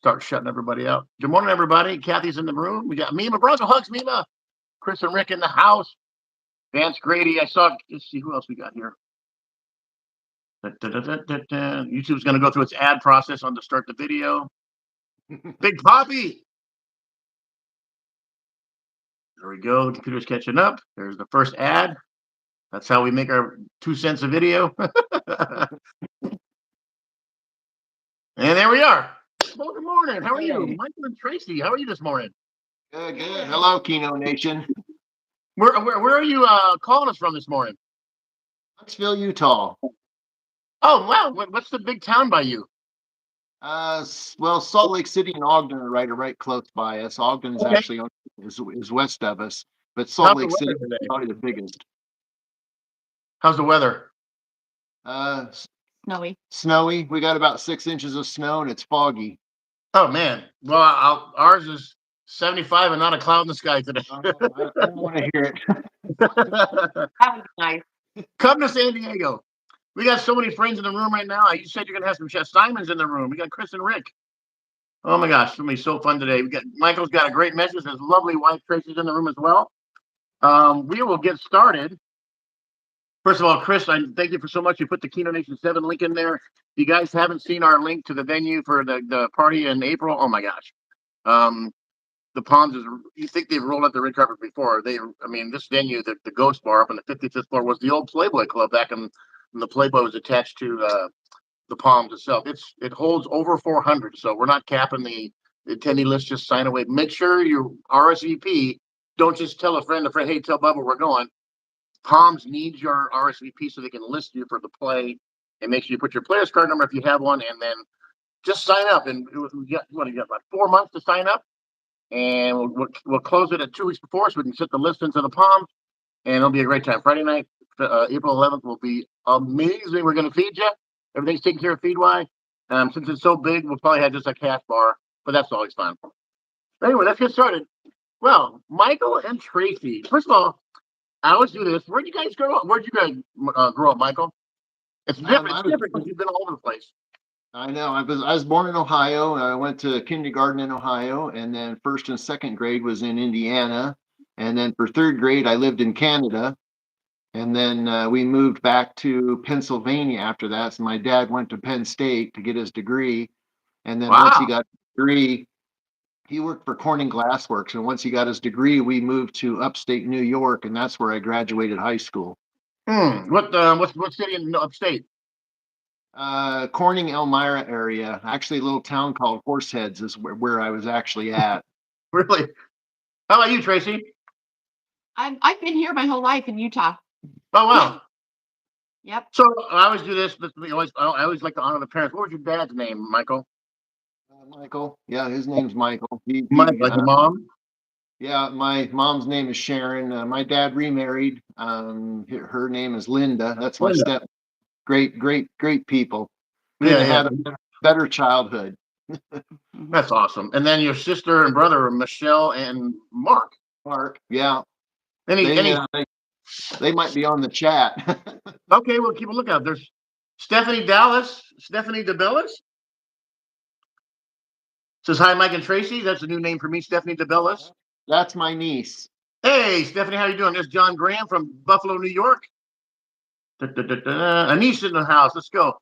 start shutting everybody out. Good morning, everybody. Kathy's in the room. We got Mima Bronzo Hugs, Mima. Chris and Rick in the house. Vance Grady. I saw. Let's see who else we got here. YouTube's going to go through its ad process on to start the video. Big Poppy. There we go. The computer's catching up. There's the first ad. That's how we make our 2 cents a video. And there we are. Well, good morning. How are you? Michael and Tracy, how are you this morning? Good. Hello, Kino Nation. Where are you calling us from this morning? Huntsville, Utah. Oh, wow. What's the big town by you? Well, Salt Lake City and Ogden are right close by us. Ogden is actually is west of us, but Salt Lake City is probably the biggest. How's the weather? Snowy. We got about 6 inches of snow, and it's foggy. Oh man. Well, ours is 75 and not a cloud in the sky today. I don't want to hear it. That was nice. Come to San Diego. We got so many friends in the room right now. You said you're gonna have some Chef Simons in the room. We got Chris and Rick. Oh my gosh, it's gonna be so fun today. We got Michael's got a great message. His lovely wife Tracy's in the room as well. We will get started. First of all, Chris, I thank you for so much. You put the Kino Nation 7 link in there. If you guys haven't seen our link to the venue for the party in April, oh my gosh. The Palms is, you think they've rolled out the red carpet before. This venue, the Ghost Bar up on the 55th floor was the old Playboy Club back when the Playboy was attached to the Palms itself. It holds over 400, so we're not capping the attendee list. Just sign away. Make sure you RSVP. Don't just tell a friend, hey, tell Bubba we're going. Palms needs your RSVP so they can list you for the play, and make sure you put your player's card number if you have one, and then just sign up. And you got about 4 months to sign up, and we'll close it at 2 weeks before so we can set the list into the Palms, and it'll be a great time. Friday night, April 11th will be amazing. We're going to feed you. Everything's taken care of feed-wise. Since it's so big, we'll probably have just a cash bar, but that's always fun. Anyway, let's get started. Well, Michael and Tracy. First of all, I always do this. Where'd you guys grow up? Where'd you guys grow up, Michael? It's different. It's different because you've been all over the place. I know. I was born in Ohio. I went to kindergarten in Ohio, and then first and second grade was in Indiana, and then for third grade I lived in Canada, and then we moved back to Pennsylvania after that. So my dad went to Penn State to get his degree, and then once he got his degree, he worked for Corning Glass Works, and once he got his degree, we moved to upstate New York, and that's where I graduated high school. What city in upstate? Corning, Elmira area. Actually, a little town called Horseheads is where I was actually at. Really? How about you, Tracy? I've been here my whole life in Utah. Oh wow. Yep. So I always do this. I always like to honor the parents. What was your dad's name, Michael? Michael. Yeah, his name's Michael. Like your mom? Yeah, my mom's name is Sharon. My dad remarried. Her name is Linda. That's my step. Great people. They had a better childhood. That's awesome. And then your sister and brother are Michelle and Mark. Yeah. They might be on the chat. Okay, we'll keep a lookout. There's Stephanie DeBellis. Says hi, Mike and Tracy. That's a new name for me, Stephanie DeBellis. That's my niece. Hey, Stephanie, how you doing? There's John Graham from Buffalo, New York. A niece in the house. Let's go.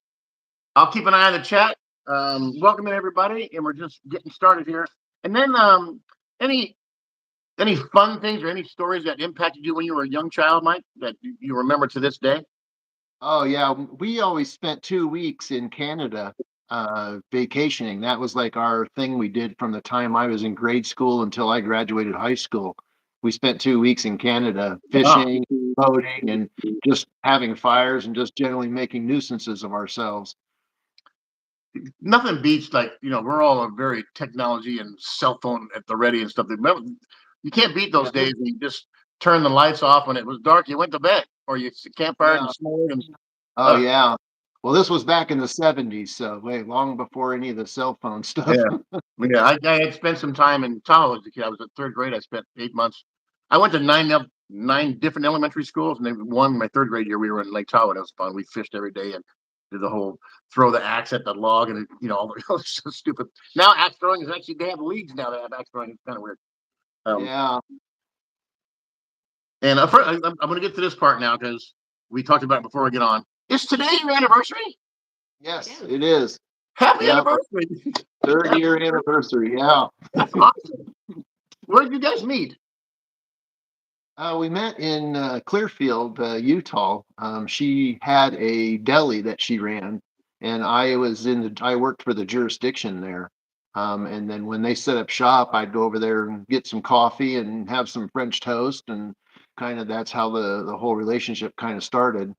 I'll keep an eye on the chat. Welcome in everybody, and we're just getting started here. And then, any fun things or any stories that impacted you when you were a young child, Mike, that you remember to this day? Oh yeah, we always spent 2 weeks in Canada vacationing. That was like our thing we did from the time I was in grade school until I graduated high school. We spent 2 weeks in Canada fishing, boating, and just having fires and just generally making nuisances of ourselves. Nothing beats, like, we're all a very technology and cell phone at the ready and stuff. You can't beat those days when you just turn the lights off when it was dark. You went to bed, or you campfired and snowed. Yeah. Well, this was back in the 70s, so long before any of the cell phone stuff. Yeah, I had spent some time in Tahoe as a kid. I was in third grade. I spent 8 months. I went to nine different elementary schools, and then my third grade year we were in Lake Tahoe, and it was fun. We fished every day, and did the whole throw the axe at the log and all the so stupid. Now axe throwing is actually they have leagues now that have axe throwing. It's kind of weird. Yeah. And I'm going to get to this part now because we talked about it before we get on. Is today your anniversary? Yes, it is. Happy Yeah. anniversary! Third year anniversary. Yeah. That's awesome. Where did you guys meet? We met in Clearfield, Utah. She had a deli that she ran, and I worked for the jurisdiction there. And then when they set up shop, I'd go over there and get some coffee and have some French toast, and kind of that's how the whole relationship kind of started.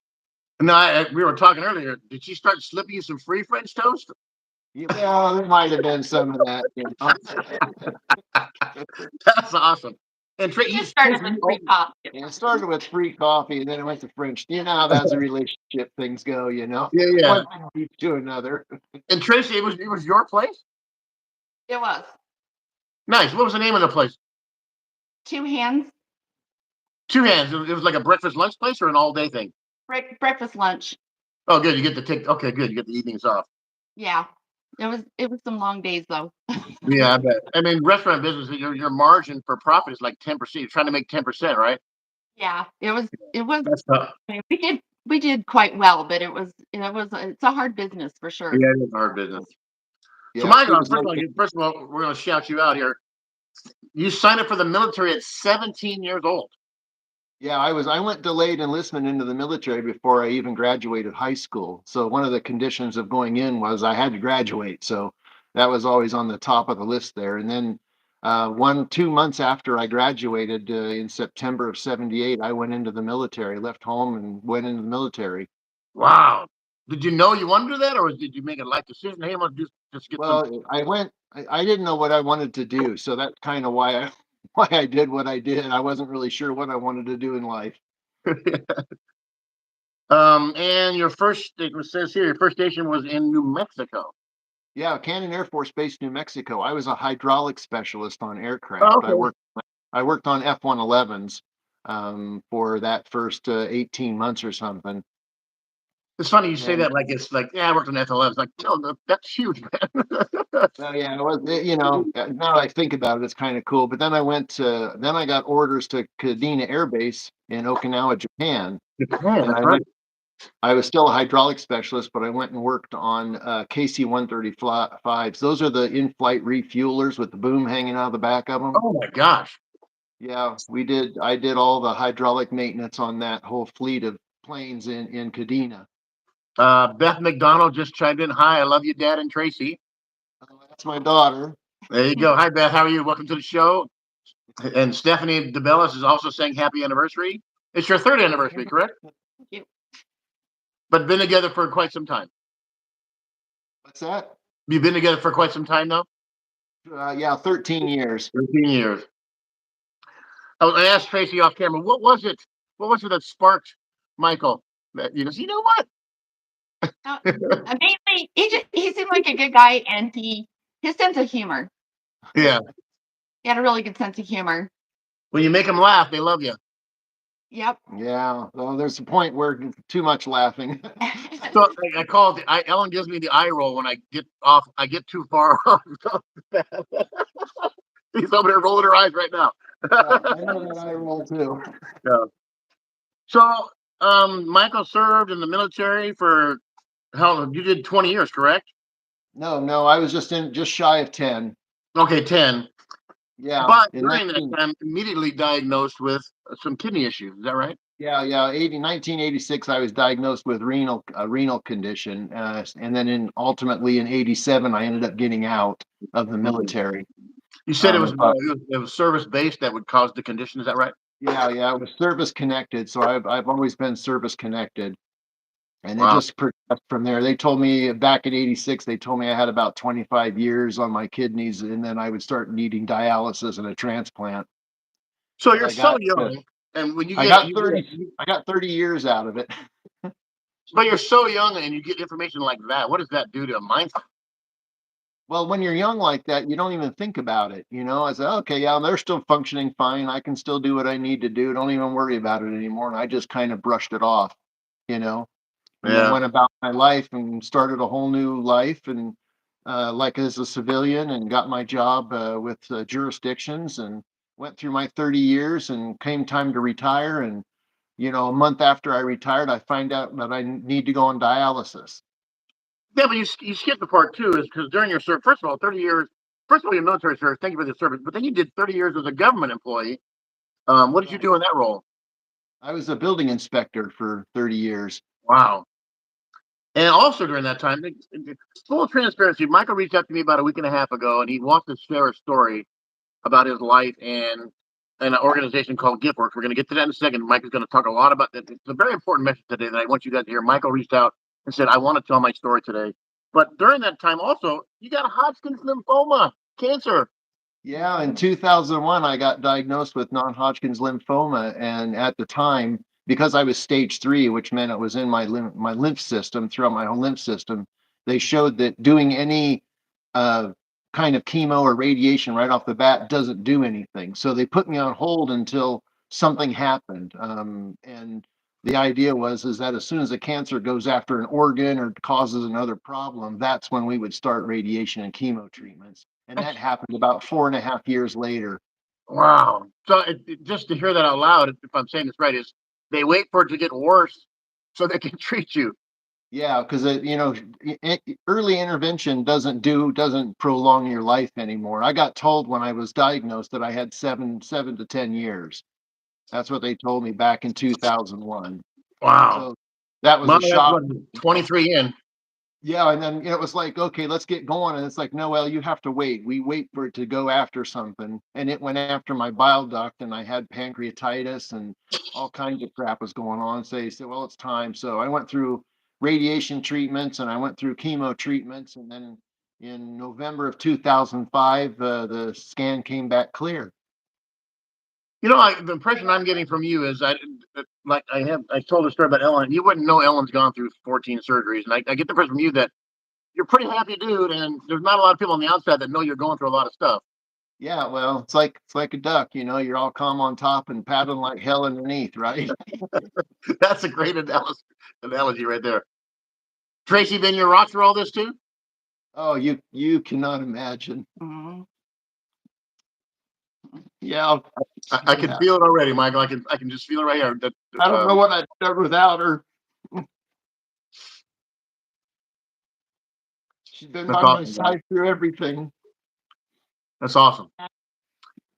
No, we were talking earlier. Did she start slipping you some free French toast? Yeah, there might have been some of that. That's awesome. And It just started with free coffee. Yeah, it started with free coffee, and then it went to French. You know how that's a relationship things go. Yeah. One thing leads to another. And Tracy, it was your place. It was Nice. What was the name of the place? Two Hands Two Hands. It was like a breakfast lunch place or an all day thing. breakfast lunch. Oh, good. You get to take. Okay, good. You get the evenings off. Yeah, it was some long days though. Yeah, I bet. I mean, restaurant business, your margin for profit is like 10%. You're trying to make 10%, right? Yeah, it was. That's tough. I mean, we did quite well, but it's a hard business for sure. Yeah, it is hard business. So, Yeah, she Michael, was first of all, we're going to shout you out here. You signed up for the military at 17 years old. Yeah, I went delayed enlistment into the military before I even graduated high school. So one of the conditions of going in was I had to graduate. So that was always on the top of the list there. And then 2 months after I graduated in September of '78, I went into the military, left home and went into the military. Wow. Did you know you wanted to do that, or did you make a life decision? Hey, I'm going to just get some. Well, I didn't know what I wanted to do. So that's kind of why I did what I did. I wasn't really sure what I wanted to do in life. And it says here, your first station was in New Mexico. Yeah, Cannon Air Force Base, New Mexico. I was a hydraulic specialist on aircraft. Oh, okay. I worked on F-111s for that first 18 months or something. It's funny you say And that like it's like, yeah, I worked on FLM. It's like, no, that's huge, man. well, yeah, now that I think about it, it's kind of cool. But then I got orders to Kadena Air Base in Okinawa, Japan. Japan, And that's right. I was still a hydraulic specialist, but I went and worked on KC-135s. Those are the in-flight refuelers with the boom hanging out of the back of them. Oh my gosh. Yeah, I did all the hydraulic maintenance on that whole fleet of planes in Kadena. Beth McDonald just chimed in. Hi, I love you, Dad and Tracy. That's my daughter. There you go. Hi, Beth. How are you? Welcome to the show. And Stephanie DeBellis is also saying happy anniversary. It's your third anniversary, correct? Thank you. But been together for quite some time. What's that? You've been together for quite some time now? Yeah, 13 years. 13 years. I asked Tracy off camera, what was it? What was it that sparked Michael? That you know what? Amazing. He seemed like a good guy, and his sense of humor. Yeah. He had a really good sense of humor. When you make them laugh, they love you. Yep. Yeah. Well, there's a point where too much laughing. So I call it Ellen gives me the eye roll when I get off. I get too far off. He's over there rolling her eyes right now. I know that eye roll too. Yeah. So Michael served in the military for how long? You did 20 years, correct? No, I was just shy of 10. Okay, 10. Yeah. But during that time, immediately diagnosed with some kidney issues. Is that right? Yeah. 1986, I was diagnosed with a renal condition, and then ultimately in '87, I ended up getting out of the military. You said it was service based that would cause the condition. Is that right? Yeah, it was service connected. So I've always been service connected, and Wow. it just progressed from there. They told me back in '86, they told me I had about 25 years on my kidneys, and then I would start needing dialysis and a transplant. So you're so young, and when you get, I got 30 years out of it. But you're so young, and you get information like that. What does that do to a mindset? Well, when you're young like that, you don't even think about it. I said, okay, yeah, they're still functioning fine. I can still do what I need to do. Don't even worry about it anymore. And I just kind of brushed it off. and then Yeah. went about my life and started a whole new life, and like as a civilian, and got my job with jurisdictions, and went through my 30 years, and came time to retire. And a month after I retired, I find out that I need to go on dialysis. Yeah, but you skipped the part too, is because during your service, first of all, 30 years, first of all, your military service, thank you for the service, but then you did 30 years as a government employee. What did you Right. do in that role? I was a building inspector for 30 years. Wow. And also during that time, full transparency, Michael reached out to me about a week and a half ago, and he wants to share a story about his life and an organization called GiftWorks. We're going to get to that in a second. Mike is going to talk a lot about that. It's a very important message today that I want you guys to hear. Michael reached out and said, I want to tell my story today. But during that time, also, you got Hodgkin's lymphoma, cancer. Yeah, in 2001, I got diagnosed with non-Hodgkin's lymphoma, and at the time, because I was stage 3, which meant it was in my lymph system, throughout my whole lymph system, they showed that doing any uh, kind of chemo or radiation right off the bat doesn't do anything. So they put me on hold until something happened. And the idea was is that as soon as the cancer goes after an organ or causes another problem, that's when we would start radiation and chemo treatments. And that happened about 4.5 years later. Wow. So just to hear that out loud, if I'm saying this right, is they wait for it to get worse so they can treat you. Yeah, because early intervention doesn't prolong your life anymore. I got told when I was diagnosed that I had 7 to 10 years. That's what they told me back in 2001. Wow. So that was Well, a that's shock. what, 23 in. Yeah, and then it was like, okay, let's get going. And it's like, no, well, you have to wait. We wait for it to go after something. And it went after my bile duct, and I had pancreatitis and all kinds of crap was going on. So they said, well, it's time. So I went through radiation treatments, and I went through chemo treatments. And then in November of 2005, the scan came back clear. The impression I'm getting from you is I told a story about Ellen. You wouldn't know Ellen's gone through 14 surgeries, and I get the impression from you that you're a pretty happy dude, and there's not a lot of people on the outside that know you're going through a lot of stuff. Yeah, well, it's like a duck, you're all calm on top and paddling like hell underneath, right? That's a great analogy right there. Tracy, been your rock through all this too? Oh, you cannot imagine. Mhm. Yeah, I can yeah. feel it already, Michael. I can just feel it right here. I don't know what I'd done without her. She's been That's by my awesome, guys. side through everything. That's awesome.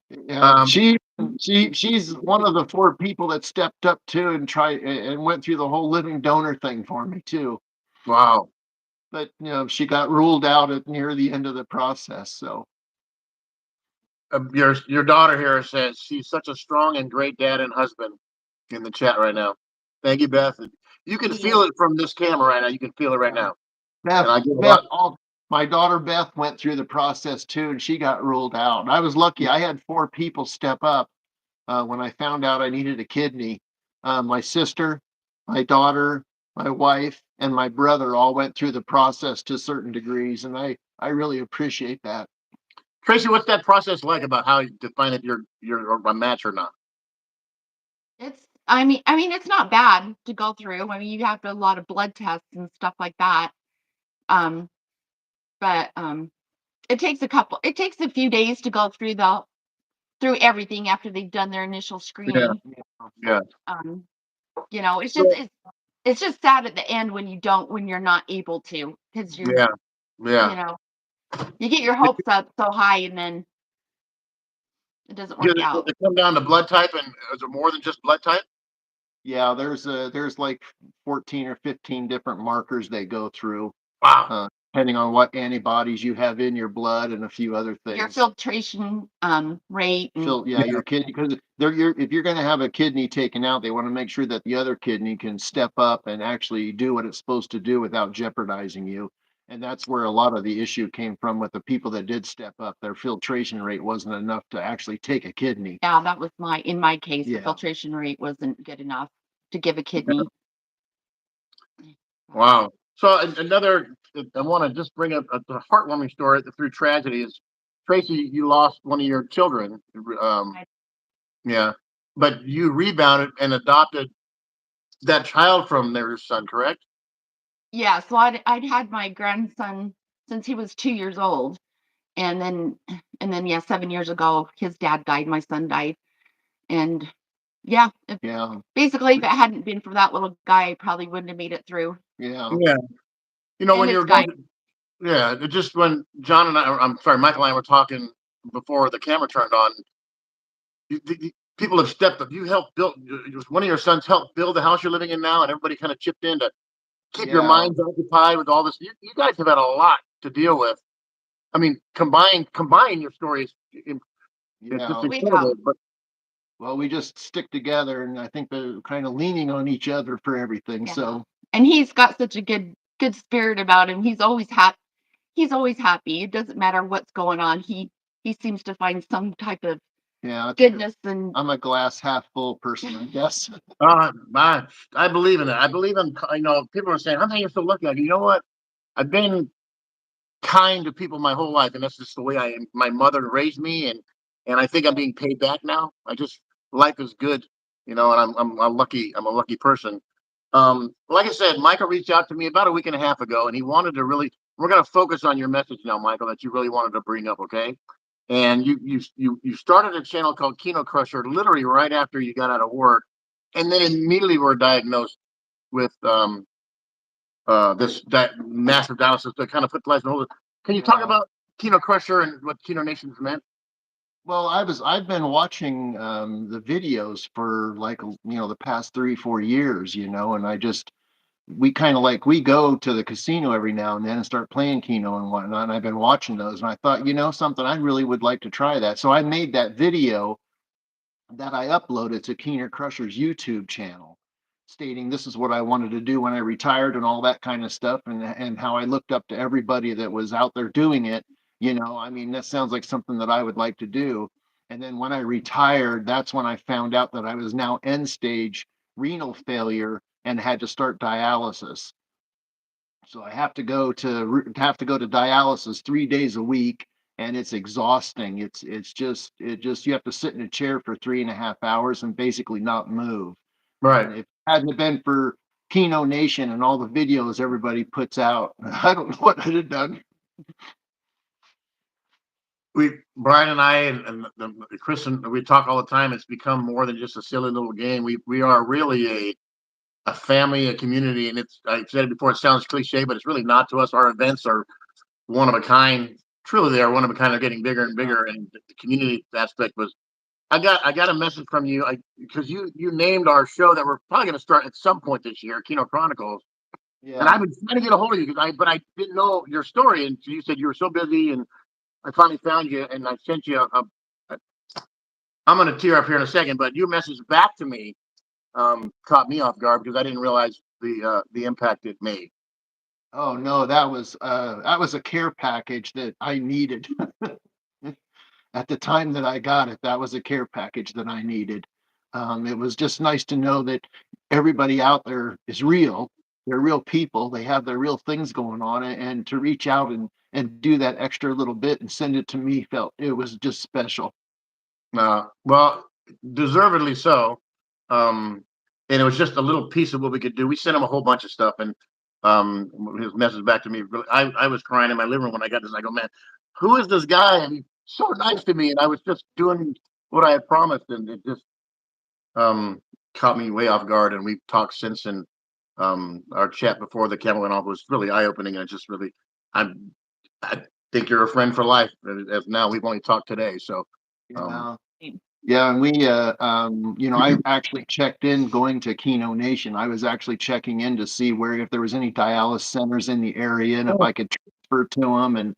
Yeah, Um, she's one of the 4 people that stepped up too and tried and went through the whole living donor thing for me too. wow. But she got ruled out at near the end of the process. So Your daughter here says she's such a strong and great dad and husband in the chat right now. Thank you, Beth. You can He feel is. it from this camera right now. You can feel it right now. And Beth, I give a Beth, lot. all my daughter Beth went through the process too, and she got ruled out. I was lucky. I had 4 people step up when I found out I needed a kidney. My sister, my daughter, my wife, and my brother all went through the process to certain degrees, and I really appreciate that. Tracy, what's that process like about how you define if you're a match or not? I mean, it's not bad to go through. I mean, you have a lot of blood tests and stuff like that. Um, but it takes a few days to go through everything after they've done their initial Yeah, screening. yeah. Um, So it's just sad at the end when you're not able to, because yeah, you yeah. know, you get your hopes up so high and then it doesn't Does work out. it come down to blood type, and is it more than just blood type? Yeah, there's like 14 or 15 different markers they go through, Wow. depending on what antibodies you have in your blood and a few other Your things. filtration rate and Yeah, Yeah, your kidney, because if you're going to have a kidney taken out, they want to make sure that the other kidney can step up and actually do what it's supposed to do without jeopardizing you. And that's where a lot of the issue came from with the people that did step up. Their filtration rate wasn't enough to actually take a kidney. yeah, that was in my case, the Yeah. filtration rate wasn't good enough to give a kidney. wow. So another, I want to just bring up a heartwarming story through tragedy is Tracy, you lost one of your children. I- Yeah, but you rebounded and adopted that child from their son, correct? Yeah, so I'd had my grandson since he was 2 years old, and then yeah, 7 years ago, his dad died, my son died, and yeah, Yeah. basically, if it hadn't been for that little guy, I probably wouldn't have made it through. Yeah. Yeah. You know, And when his you're going guy. to, yeah, it just when John and I'm sorry, Michael and I were talking before the camera turned on, people have stepped up. You helped build, one of your sons helped build the house you're living in now, and everybody kind of chipped in to keep your Yeah. minds occupied with all this. You guys have had a lot to deal with. I mean, combine your stories. It's just Yeah. We have. incredible. But Well, we just stick together, and I think they're kind of leaning on each other for everything. Yeah. So And he's got such a good spirit about him. He's always happy. He's always happy. It doesn't matter what's going on. He seems to find some type of yeah, goodness and I'm a glass half full person, I guess. man, I believe in it. I believe in. You know, people are saying, "How many you're so lucky?" You know what? I've been kind to people my whole life, and that's just the way I am. My mother raised me, and I think I'm being paid back now. I just life is good, you know, and I'm lucky. I'm a lucky person. Like I said, Michael reached out to me about a week and a half ago, and he wanted to really. We're going to focus on your message now, Michael, that you really wanted to bring up, okay? And you started a channel called Keno Krusher literally right after you got out of work, and then immediately were diagnosed with that massive dialysis that kind of put life in hold. Can you talk Yeah. about Keno Krusher and what Kino Nation's meant? Well, I've been watching the videos for like the past 3 4 years, and I just we kind of like we go to the casino every now and then and start playing Keno and whatnot. And I've been watching those, and I thought, something, I really would like to try that. So I made that video that I uploaded to Keno Krusher's YouTube channel, stating this is what I wanted to do when I retired and all that kind of stuff, and how I looked up to everybody that was out there doing it. I mean, that sounds like something that I would like to do. And then when I retired, that's when I found out that I was now end stage renal failure and had to start dialysis. So I have to go to dialysis 3 days a week, and it's exhausting. It's just you have to sit in a chair for 3.5 hours and basically not move. Right. And if it hadn't been for Kino Nation and all the videos everybody puts out, I don't know what I'd have done. Brian and I and Chris and we talk all the time. It's become more than just a silly little game. We are really a family, a community, and it's I said it before. It sounds cliche, but it's really not to us. Our events are one of a kind. Truly, they are one of a kind. They're getting bigger and bigger, and the community aspect was. I got a message from you because you named our show that we're probably going to start at some point this year, Kino Chronicles. And Yeah. I've been trying to get a hold of you but I didn't know your story, and so you said you were so busy, and I finally found you, and I sent you I'm going to tear up here in a second, but your message back to me caught me off guard because I didn't realize the impact it made. Oh no, that was a care package that I needed. At the time that I got it, that was a care package that I needed. It was just nice to know that everybody out there is real. They're real people. They have their real things going on, and to reach out and do that extra little bit and send it to me felt it was just special. Well, deservedly so. Um, and it was just a little piece of what we could do. We sent him a whole bunch of stuff, and his message back to me. Really, I was crying in my living room when I got this. I go, man, who is this guy? And he's so nice to me, and I was just doing what I had promised, and it just um, caught me way off guard. And we've talked since, and our chat before the camera went off was really eye opening, and it just really, I'm, I think you're a friend for life. As now we've only talked today, so. Um, Yeah. Yeah, and I actually checked in going to Keno Nation. I was actually checking in to see where if there was any dialysis centers in the area and if I could transfer to them, and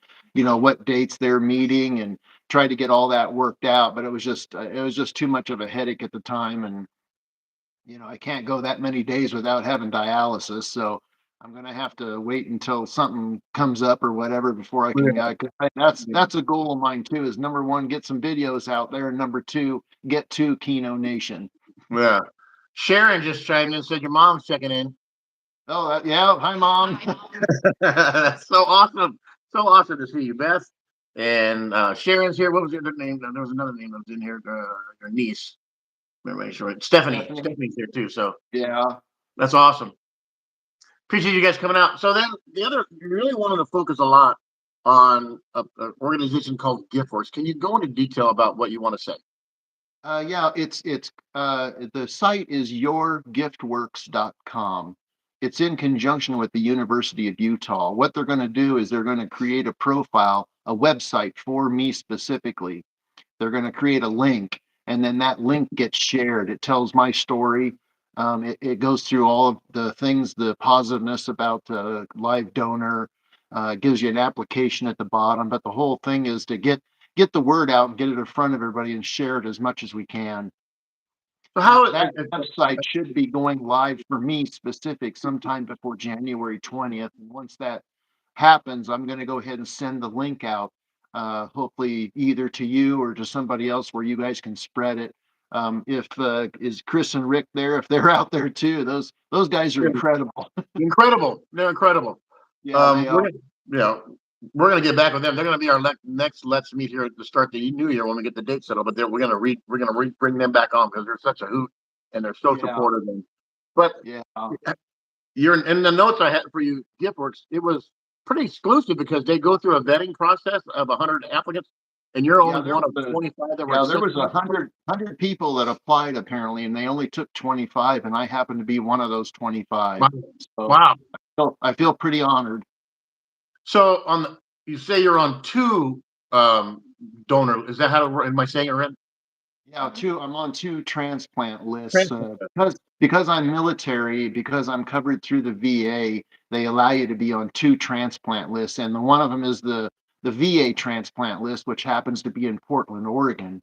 what dates they're meeting, and try to get all that worked out. But it was just too much of a headache at the time, and I can't go that many days without having dialysis. So I'm gonna have to wait until something comes up or whatever before I can. 'Cause that's a goal of mine too. Is number one, get some videos out there, and number two, get to Keno Nation. Yeah. Sharon just chimed in and said your mom's checking in. Oh, yeah. Hi, mom. That's so awesome. So awesome to see you, Beth. And Sharon's here. What was the other name? There was another name that was in here. Your niece. Let me make sure. Stephanie. Stephanie. Stephanie's here too. So Yeah. that's awesome. Appreciate you guys coming out. So then you really wanted to focus a lot on an organization called GiftWorks. Can you go into detail about what you want to say? Yeah, it's the site is yourgiftworks.com. It's in conjunction with the University of Utah. What they're going to do is they're going to create a profile, a website for me specifically. They're going to create a link, and then that link gets shared. It tells my story. It goes through all of the things, the positiveness about live donor, gives you an application at the bottom. But the whole thing is to get the word out and get it in front of everybody and share it as much as we can. So how That website should be going live for me specific sometime before January 20th. And once that happens, I'm going to go ahead and send the link out, hopefully either to you or to somebody else where you guys can spread it. If is Chris and Rick there? If they're out there too, those guys are incredible. incredible. They're incredible. Yeah, they are. We're gonna get back with them. They're gonna be our next Let's Meet here to start the new year when we get the date settled. But we're gonna bring them back on because they're such a hoot and they're so supportive. But you're in the notes I had for you, GiftWorks. It was pretty exclusive because they go through a vetting process of 100 applicants, and you're only one of 25 that were. Yeah, there was 100 people that applied apparently, and they only took 25, and I happen to be one of those 25. Wow. So I feel pretty honored. So you say you're on two donor. Is that how? Am I saying it right? Yeah, I'm on two transplant lists because I'm military, because I'm covered through the VA. They allow you to be on two transplant lists, and one of them is the VA transplant list, which happens to be in Portland, Oregon.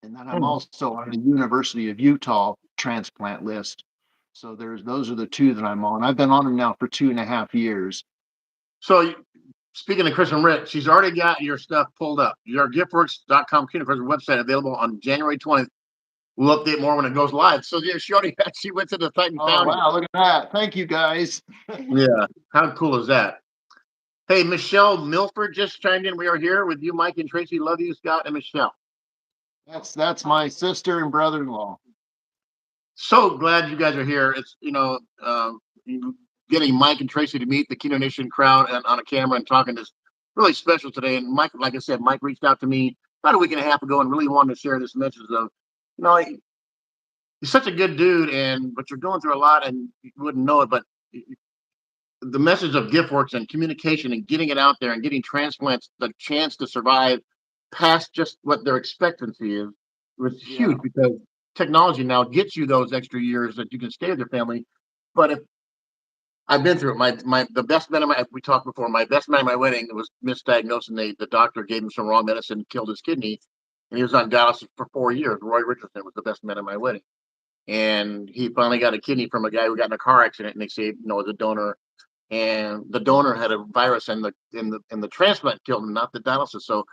And then I'm also on the University of Utah transplant list. So those are the two that I'm on. I've been on them now for 2.5 years. So speaking of Chris and Rick, she's already got your stuff pulled up. Your giftworks.com Keno Krusher website available on January 20th. We'll update more when it goes live. So yeah, she went to the site and found wow, look at that. Thank you guys. Yeah. How cool is that? Hey, Michelle Milford just chimed in. We are here with you, Mike and Tracy. Love you, Scott and Michelle. That's my sister and brother-in-law. So glad you guys are here. It's getting Mike and Tracy to meet the Kino Nation crowd and on a camera and talking is really special today. And Mike, like I said, Mike reached out to me about a week and a half ago and really wanted to share this message of, he's such a good dude, but you're going through a lot and you wouldn't know it, but the message of GiftWorks and communication and getting it out there and getting transplants the chance to survive past just what their expectancy is was huge because technology now gets you those extra years that you can stay with your family. But if I've been through it, the best man we talked before, my best man at my wedding was misdiagnosed and the doctor gave him some wrong medicine, killed his kidney, and he was on dialysis for 4 years. Roy Richardson was the best man at my wedding. And he finally got a kidney from a guy who got in a car accident, and they say, was a donor. And the donor had a virus, and the transplant killed him, not the dialysis. So,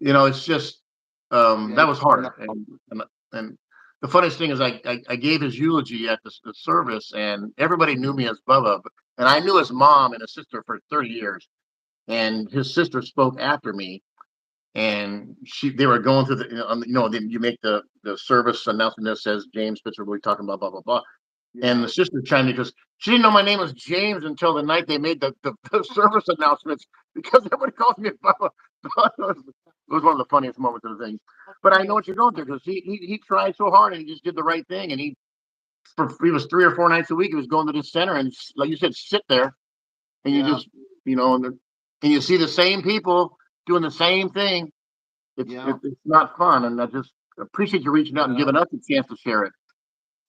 it's just that was hard. And the funniest thing is, I gave his eulogy at the service, and everybody knew me as Bubba, and I knew his mom and his sister for 30 years. And his sister spoke after me, and they were going through then you make the service announcement that says James Spitzer will be talking about blah blah blah. And the sister chimed in because she didn't know my name was James until the night they made the service announcements because everybody calls me Bubba. It was one of the funniest moments of the thing. But I know what you're going through because he tried so hard and he just did the right thing. And he was 3 or 4 nights a week. He was going to the center and, like you said, sit there and you just, and you see the same people doing the same thing. It's not fun. And I just appreciate you reaching out and giving us a chance to share it.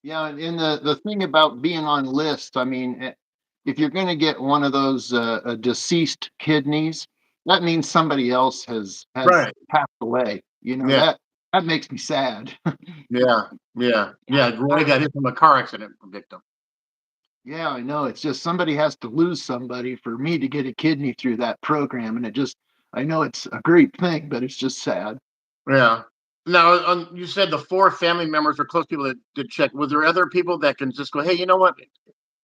Yeah, and the thing about being on lists, I mean, if you're going to get one of those deceased kidneys, that means somebody else has passed away. That makes me sad. Yeah. Roy got hit from a car accident victim. Yeah, I know. It's just somebody has to lose somebody for me to get a kidney through that program, and I know it's a great thing, but it's just sad. Yeah. Now, you said the 4 family members or close people that did check. Was there other people that can just go, hey, you know what?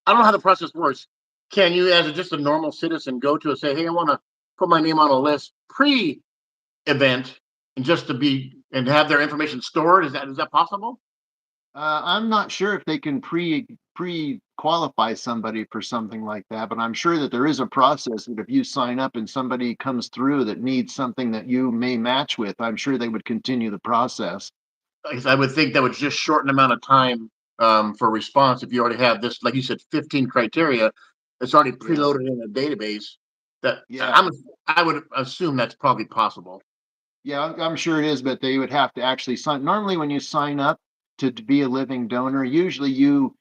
I don't know how the process works. Can you, as just a normal citizen, go to and say, hey, I want to put my name on a list pre-event and just and have their information stored? Is that possible? I'm not sure if they can qualify somebody for something like that, but I'm sure that there is a process that if you sign up and somebody comes through that needs something that you may match with, I'm sure they would continue the process. I would think that would just shorten the amount of time for response if you already have this, like you said, 15 criteria. It's already Yeah. preloaded in a database. That Yeah. I would assume that's probably possible. Yeah, I'm sure it is, but they would have to actually sign. Normally, when you sign up to be a living donor, usually you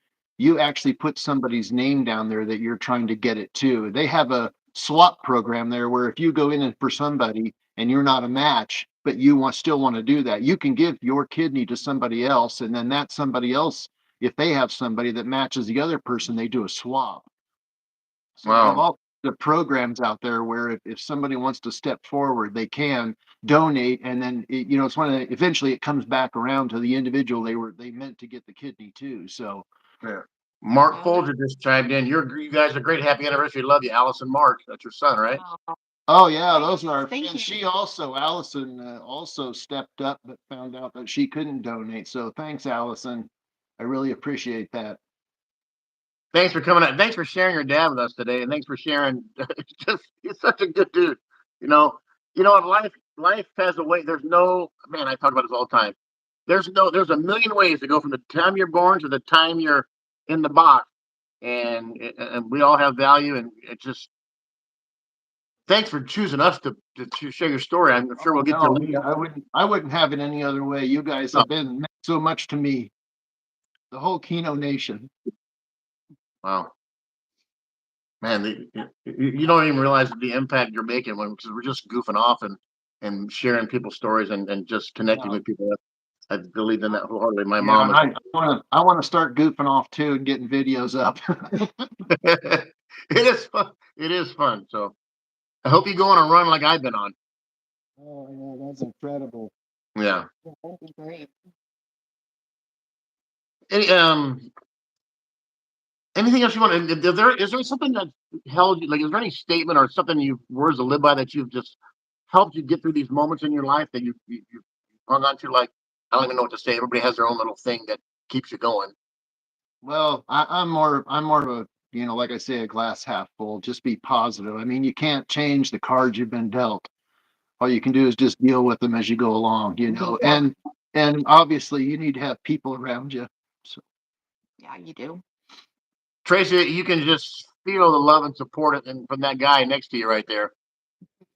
actually put somebody's name down there that you're trying to get it to. They have a swap program there where if you go in and for somebody and you're not a match, but you still want to do that, you can give your kidney to somebody else, and then that somebody else, if they have somebody that matches the other person, they do a swap. So they have Wow. all the programs out there where if somebody wants to step forward, they can donate, and then it's eventually it comes back around to the individual they meant to get the kidney to. So Yeah. Mark Yeah. Folger just chimed in. You guys are great. Happy anniversary. Love you, Allison Mark. That's your son, right? oh yeah, those Nice. are Thank and you. she also Allison also stepped up but found out that she couldn't donate. So thanks, Allison. I really appreciate that. Thanks for coming out. Thanks for sharing your dad with us today, and thanks for sharing. He's such a good dude. You know, what life has a way. There's no man. I talk about this all the time. There's a million ways to go from the time you're born to the time you're in the box, and we all have value, and it just thanks for choosing us to share your story. I'm sure we'll Oh get to. no, I wouldn't have it any other way. You guys Oh, have been meant so much to me, the whole Keno Nation. wow, man, you don't even realize the impact you're making because we're just goofing off and sharing people's stories and just connecting Yeah. with people. I believe in that wholeheartedly. My Yeah, mom and is. I want to start goofing off too and getting videos up. It is fun. It is fun. So I hope you go on a run like I've been on. Oh yeah, that's incredible. Yeah. That'd be great. Any, anything else you want? Is there something that held you? Like, is there any statement or something you words to live by that you've just helped you get through these moments in your life that you hung on to? Like, I don't even know what to say. Everybody has their own little thing that keeps you going. Well, I'm more of a like I say, a glass half full. Just be positive. I mean, you can't change the cards you've been dealt. All you can do is just deal with them as you go along. And obviously you need to have people around you. So Yeah, you do. Tracy, you can just feel the love and support and from that guy next to you right there.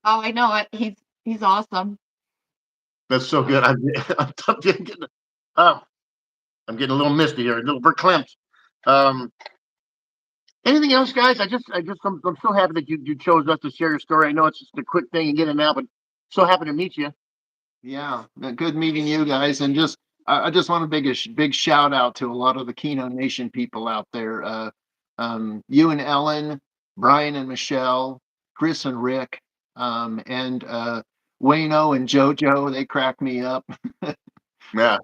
Oh, I know it. He's awesome. That's so good. I'm getting, oh, I'm getting a little misty here, a little verklempt. Um, Anything else, guys? I'm so happy that you chose us to share your story. I know it's just a quick thing and get it out, but so happy to meet you. yeah, good meeting you guys. And I just want to big shout out to a lot of the Kino Nation people out there. You and Ellen, Brian and Michelle, Chris and Rick, and Wayno and JoJo. They crack me up. Yeah,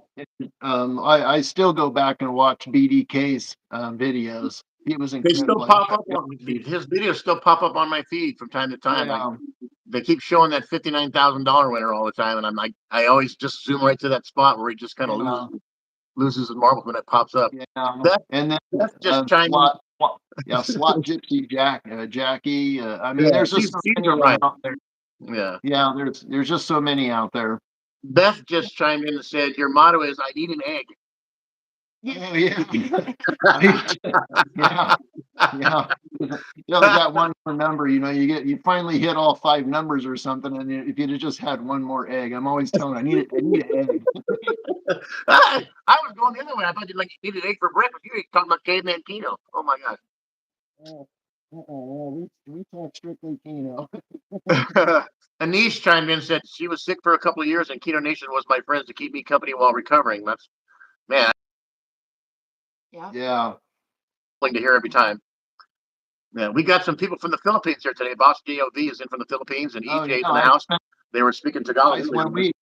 I still go back and watch BDK's videos. It was they still incredible. pop up on his videos. Still pop up on my feed from time to time. Yeah, They keep showing that $59,000 winner all the time, and I'm like, I always just zoom right to that spot where he just kind of yeah, loses his marbles when it pops up. yeah. Beth, And then Beth just chimed in. Slot Gypsy Jackie. I mean, Yeah, there's just so she's many all of them right. out there. Yeah, Yeah, there's just so many out there. Beth just chimed in and said, "Your motto is I need an egg." Oh yeah, yeah, yeah. You only got one more number. You finally hit all five numbers or something, and if you'd have just had one more egg, I'm always telling, I need an egg. I was going the other way. I thought you needed egg for breakfast. You were talking about caveman Keno. Oh my Oh, we talk strictly Keno. gosh. Anish chimed in and said she was sick for a couple of years and Kino Nation was my friends to keep me company while recovering. That's man, Yeah. Yeah. I'm to hear every time. Yeah, we got some people from the Philippines here today. Boss DOV is in from the Philippines and Oh yeah. EJ's in the house. They were speaking Tagalog. When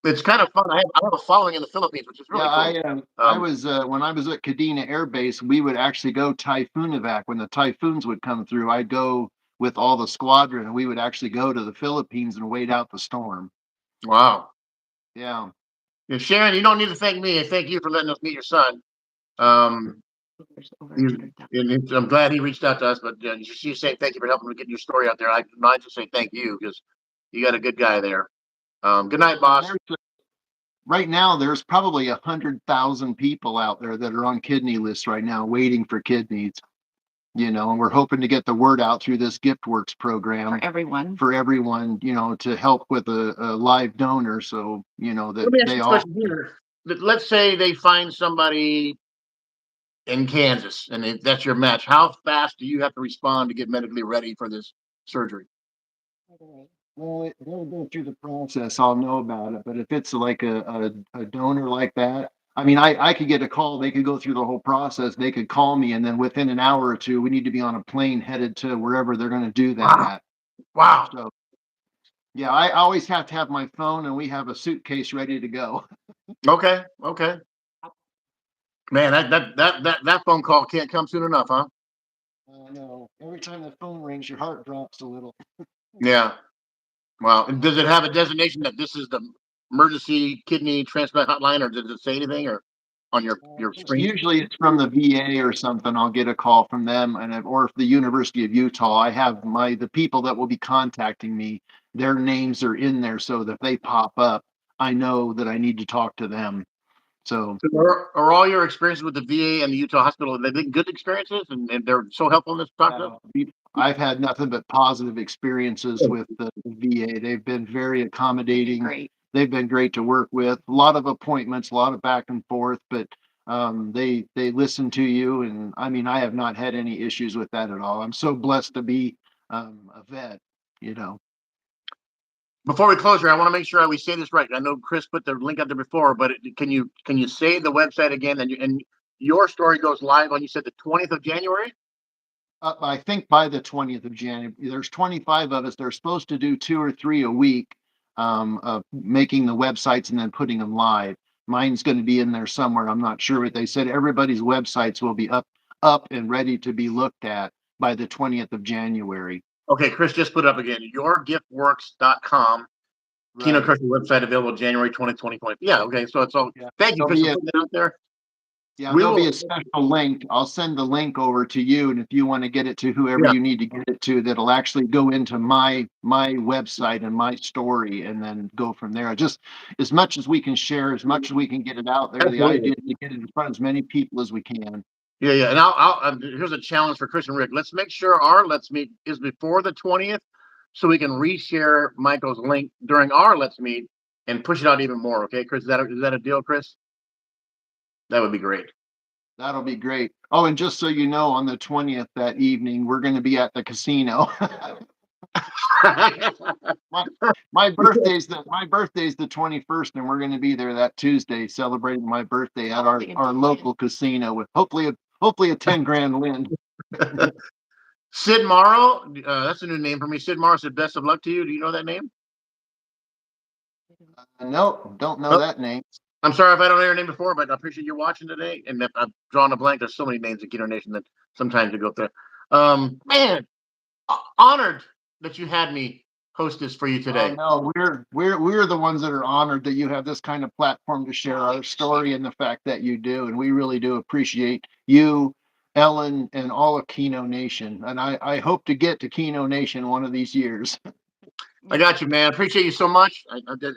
It's kind of fun. I have a following in the Philippines, which is really cool. I was when I was at Kadena Air Base, we would actually go typhoon evac. When the typhoons would come through, I'd go with all the squadron, and we would actually go to the Philippines and wait out the storm. Wow. Yeah. Yeah, Sharon, you don't need to thank me. I thank you for letting us meet your son. Um, There's over You- 100,000. and I'm glad he reached out to us, but she's saying thank you for helping me get your story out there. I just say thank you because you got a good guy there. Good night, boss. Right now, there's probably 100,000 people out there that are on kidney lists right now, waiting for kidneys. And we're hoping to get the word out through this GiftWorks program For everyone. to help with a live donor. So, that Let me ask they you a all. question here. Let's say they find somebody in Kansas and that's your match. How fast do you have to respond to get medically ready for this surgery? Well, they'll go through the process. I'll know about it. But if it's like a donor like that, I mean, I could get a call. They could go through the whole process. They could call me, and then within an hour or two, we need to be on a plane headed to wherever they're going to do that Wow. at. Wow. So, yeah, I always have to have my phone, and we have a suitcase ready to go. Okay. Okay. Man, that phone call can't come soon enough, huh? I know. Every time the phone rings, your heart drops a little. Yeah. Wow. And does it have a designation that this is the emergency kidney transplant hotline, or does it say anything, or on your screen? Usually it's from the VA or something. I'll get a call from them, or if the University of Utah, I have the people that will be contacting me. Their names are in there, so that if they pop up, I know that I need to talk to them. So, So are all your experiences with the VA and the Utah hospital, have they been good experiences and they're so helpful in this process? I've had nothing but positive experiences with the VA. They've been very accommodating. Great. They've been great to work with. A lot of appointments, a lot of back and forth, but they listen to you, and I mean, I have not had any issues with that at all. I'm so blessed to be a vet. You know. Before we close here, I want to make sure we say this right. I know Chris put the link out there before, but can you say the website again? And your story goes live on, you said, the 20th of January? I think by the 20th of January. There's 25 of us. They're supposed to do 2 or 3 a week, of making the websites and then putting them live. Mine's going to be in there somewhere. I'm not sure, but they said everybody's websites will be up and ready to be looked at by the 20th of January. Okay, Chris just put it up again. Yourgiftworks.com. Keno Right. Krusher website available January 2020. Yeah, okay. So it's all. Yeah. Thank you, There'll Chris, be for a putting it out there. Yeah, We there'll be will. a special link. I'll send the link over to you, and if you want to get it to whoever Yeah. you need to get it to, that'll actually go into my website and my story, and then go from there. Just as much as we can share, as much as we can get it out there. The Absolutely. idea is to get it in front of as many people as we can. Yeah. And I'll here's a challenge for Chris and Rick. Let's make sure our Let's Meet is before the 20th, so we can reshare Michael's link during our Let's Meet and push it out even more. Okay, Chris, is that a deal, Chris? That would be great. That'll be great. Oh, and just so you know, on the 20th that evening, we're going to be at the casino. My birthday's the 21st, and we're going to be there that Tuesday celebrating my birthday at our local casino with hopefully a 10 grand win. Sid Morrow, that's a new name for me. Sid Morrow said, "Best of luck to you." Do you know that name? Nope, don't know Oh, that name. I'm sorry if I don't know your name before, but I appreciate you watching today. And if I've drawn a blank, there's so many names in Kino Nation that sometimes you go through. Man, honored that you had me host this for you today. No, we're the ones that are honored that you have this kind of platform to share our story and the fact that you do, and we really do appreciate you, Ellen, and all of Kino Nation. And I hope to get to Kino Nation one of these years. I got you, man. Appreciate you so much.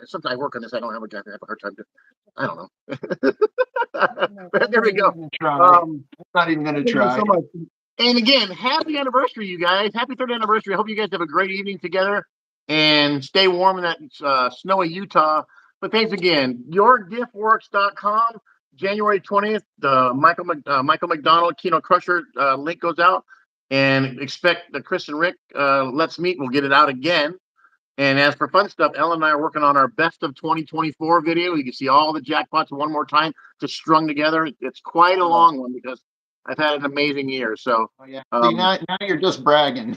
Sometimes I work on this. I don't have a hard time. I don't know. But there we go. I'm not even going to Thank you try. so much. And again, happy anniversary, you guys. Happy 3rd anniversary. I hope you guys have a great evening together and stay warm in that snowy Utah. But thanks again. Yourgiftworks.com, January 20th. The Michael McDonald, Keno Krusher link goes out. And expect the Chris and Rick Let's Meet. We'll get it out again. And as for fun stuff, Ellen and I are working on our best of 2024 video. You can see all the jackpots one more time, just strung together. It's quite a long one because I've had an amazing year. So, yeah. See, now you're just bragging.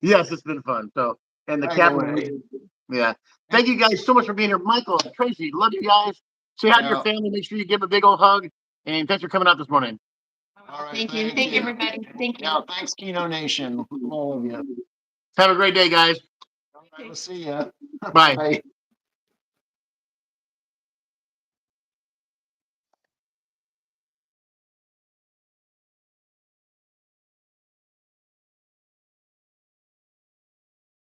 Yes, it's been fun. So, and the captain, yeah. Thank you guys so much for being here, Michael, Tracy. Love you guys. Say hi to your family. Make sure you give a big old hug. And thanks for coming out this morning. All right, thank you. Thank you, everybody. Thank you. Yeah, thanks, Kino Nation. All of you. Have a great day, guys. We'll see ya. Bye.